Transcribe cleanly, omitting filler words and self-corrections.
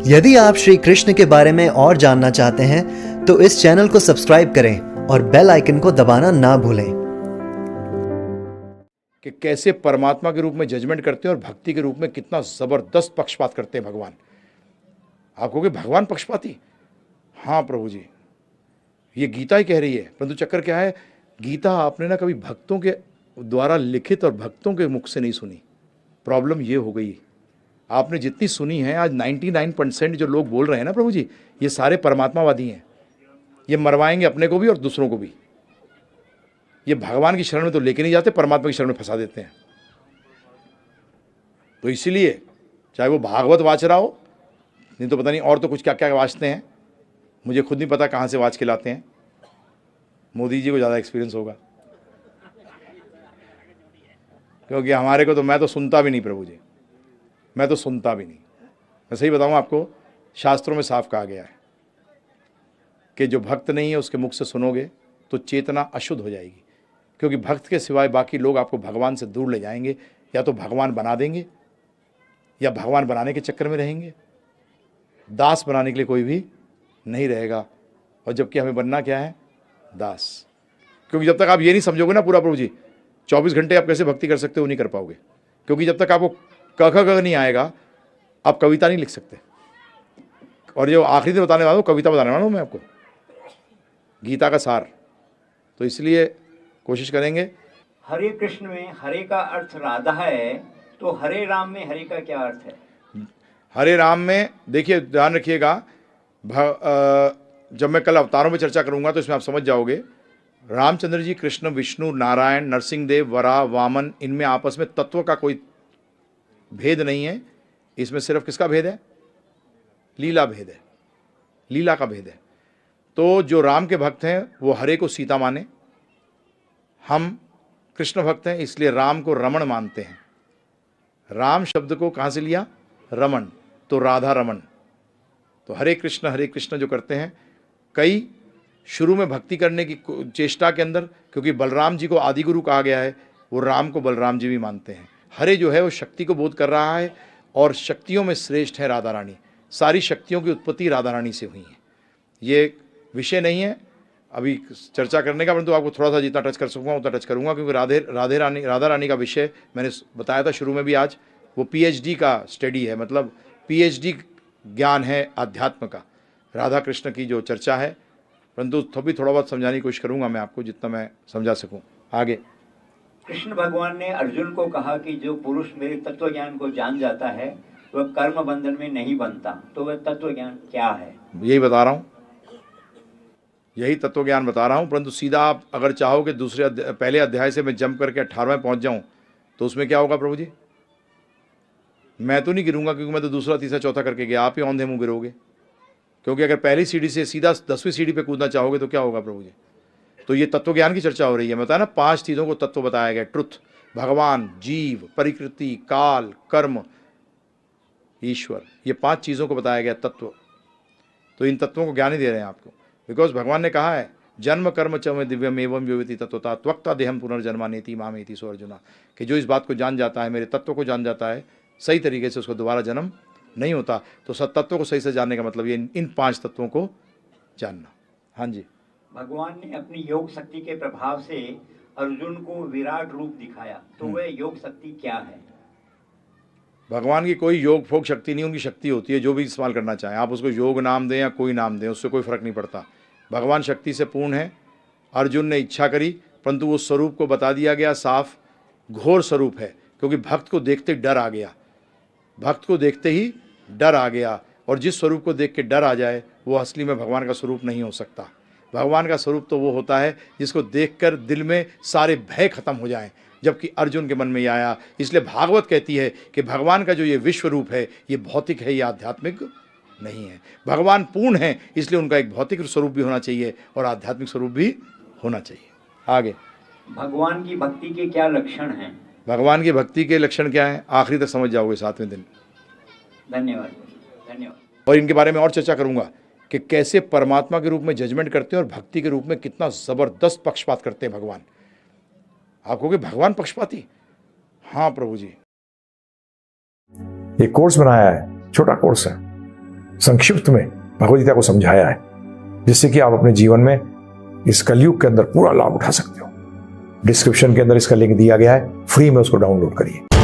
यदि आप श्री कृष्ण के बारे में और जानना चाहते हैं तो इस चैनल को सब्सक्राइब करें और बेल आइकन को दबाना ना भूलें। कि कैसे परमात्मा के रूप में जजमेंट करते हैं और भक्ति के रूप में कितना जबरदस्त पक्षपात करते हैं भगवान। आप कहोगे भगवान पक्षपाती? हाँ प्रभु जी, ये गीता ही कह रही है। परंतु चक्कर क्या है, गीता आपने ना कभी भक्तों के द्वारा लिखित और भक्तों के मुख से नहीं सुनी। प्रॉब्लम ये हो गई, आपने जितनी सुनी है आज 99% जो लोग बोल रहे हैं ना प्रभु जी, ये सारे परमात्मावादी हैं। ये मरवाएंगे अपने को भी और दूसरों को भी। ये भगवान की शरण में तो लेके नहीं जाते, परमात्मा की शरण में फंसा देते हैं। तो इसीलिए चाहे वो भागवत वाच रहा हो, नहीं तो पता नहीं और तो कुछ क्या क्या वाचते हैं, मुझे खुद नहीं पता कहाँ से वाच के लाते हैं। मोदी जी को ज़्यादा एक्सपीरियंस होगा, क्योंकि हमारे को तो मैं तो सुनता भी नहीं प्रभु जी, मैं तो सुनता भी नहीं। मैं सही बताऊँ आपको, शास्त्रों में साफ कहा गया है कि जो भक्त नहीं है उसके मुख से सुनोगे तो चेतना अशुद्ध हो जाएगी, क्योंकि भक्त के सिवाय बाकी लोग आपको भगवान से दूर ले जाएंगे। या तो भगवान बना देंगे या भगवान बनाने के चक्कर में रहेंगे। दास बनाने के लिए कोई भी नहीं रहेगा, और जबकि हमें बनना क्या है? दास। क्योंकि जब तक आप ये नहीं समझोगे ना पूरा प्रभु जी, 24 घंटे आप कैसे भक्ति कर सकते हो नहीं कर पाओगे। क्योंकि जब तक आपको क ख ग नहीं आएगा आप कविता नहीं लिख सकते। और जो आखिरी दिन बताने वाला हूँ, कविता बताने वाला हूँ मैं आपको, गीता का सार। तो इसलिए कोशिश करेंगे। हरे कृष्ण में हरे का अर्थ राधा है, तो हरे राम में हरे का क्या अर्थ है? हरे राम में देखिए, ध्यान रखिएगा, जब मैं कल अवतारों में चर्चा करूंगा तो इसमें आप समझ जाओगे। रामचंद्र जी, कृष्ण, विष्णु, नारायण, नरसिंहदेव, वराह, वामन, इनमें आपस में तत्व का कोई भेद नहीं है। इसमें सिर्फ किसका भेद है? लीला भेद है, लीला का भेद है। तो जो राम के भक्त हैं वो हरे को सीता माने, हम कृष्ण भक्त हैं इसलिए राम को रमण मानते हैं। राम शब्द को कहाँ से लिया? रमण, तो राधा रमण। तो हरे कृष्ण जो करते हैं, कई शुरू में भक्ति करने की चेष्टा के अंदर, क्योंकि बलराम जी को आदि गुरु कहा गया है, वो राम को बलराम जी भी मानते हैं। हरे जो है वो शक्ति को बोध कर रहा है, और शक्तियों में श्रेष्ठ है राधा रानी। सारी शक्तियों की उत्पत्ति राधा रानी से हुई है। ये विषय नहीं है अभी चर्चा करने का, परंतु आपको थोड़ा सा जितना टच कर सकूँगा उतना टच करूँगा, क्योंकि राधा रानी का विषय मैंने बताया था शुरू में भी। आज वो पीएचडी का स्टडी है, मतलब पीएचडी ज्ञान है अध्यात्म का, राधा कृष्ण की जो चर्चा है। परंतु थोड़ा बहुत समझाने की कोशिश करूँगा मैं आपको, जितना मैं समझा सकूँ। आगे कृष्ण भगवान ने अर्जुन को कहा कि जो पुरुष मेरे तत्व ज्ञान को जान जाता है वह कर्म बंधन में नहीं बनता, तो वह तत्व ज्ञान क्या है? यही बता रहा हूँ, यही तत्व ज्ञान बता रहा हूँ। परंतु सीधा आप अगर चाहोगे पहले अध्याय से मैं जंप करके 18वें पहुँच जाऊँ तो उसमें क्या होगा प्रभु जी? मैं तो नहीं गिरूंगा, क्योंकि मैं तो दूसरा तीसरा चौथा करके गया, आप ही औंधे मुँह गिरोगे। क्योंकि अगर पहली सीढ़ी से सीधा 10वीं सीढ़ी पे कूदना चाहोगे तो क्या होगा प्रभु जी? तो ये तत्व ज्ञान की चर्चा हो रही है। बताया ना, 5 चीज़ों को तत्व बताया गया, ट्रुथ, भगवान, जीव, प्रकृति, काल, कर्म, ईश्वर, ये 5 चीज़ों को बताया गया तत्व। तो इन तत्वों को ज्ञान ही दे रहे हैं आपको, बिकॉज भगवान ने कहा है जन्म कर्म च में दिव्यम एवं व्योति तत्वता त्वक्ता देहम पुनर्जन्मा नेति मामेति सो अर्जुना, कि जो इस बात को जान जाता है, मेरे तत्व को जान जाता है सही तरीके से, उसको दोबारा जन्म नहीं होता। तो तत्व को सही से जानने का मतलब ये इन 5 तत्वों को जानना। हाँ जी। भगवान ने अपनी योग शक्ति के प्रभाव से अर्जुन को विराट रूप दिखाया, तो वह योग शक्ति क्या है? भगवान की कोई योग फोक शक्ति नहीं, उनकी शक्ति होती है जो भी इस्तेमाल करना चाहें। आप उसको योग नाम दें या कोई नाम दें, उससे कोई फर्क नहीं पड़ता। भगवान शक्ति से पूर्ण है। अर्जुन ने इच्छा करी, परंतु उस स्वरूप को बता दिया गया, साफ घोर स्वरूप है। क्योंकि भक्त को देखते डर आ गया, भक्त को देखते ही डर आ गया, और जिस स्वरूप को देख के डर आ जाए वो असली में भगवान का स्वरूप नहीं हो सकता। भगवान का स्वरूप तो वो होता है जिसको देखकर दिल में सारे भय खत्म हो जाएं, जबकि अर्जुन के मन में ये आया। इसलिए भागवत कहती है कि भगवान का जो ये विश्व रूप है ये भौतिक है, ये आध्यात्मिक नहीं है। भगवान पूर्ण है, इसलिए उनका एक भौतिक स्वरूप भी होना चाहिए और आध्यात्मिक स्वरूप भी होना चाहिए। आगे, भगवान की भक्ति के क्या लक्षण हैं? भगवान की भक्ति के लक्षण क्या हैं, आखिरी तक समझ जाओगे 7वें दिन। धन्यवाद, धन्यवाद। और इनके बारे में और चर्चा करूंगा कि कैसे परमात्मा के रूप में जजमेंट करते हैं और भक्ति के रूप में कितना जबरदस्त पक्षपात करते हैं भगवान। आप कहोगे भगवान पक्षपाती? हाँ प्रभु जी। एक कोर्स बनाया है, छोटा कोर्स है, संक्षिप्त में भगवद गीता को समझाया है, जिससे कि आप अपने जीवन में इस कलयुग के अंदर पूरा लाभ उठा सकते हो। डिस्क्रिप्शन के अंदर इसका लिंक दिया गया है, फ्री में उसको डाउनलोड करिए।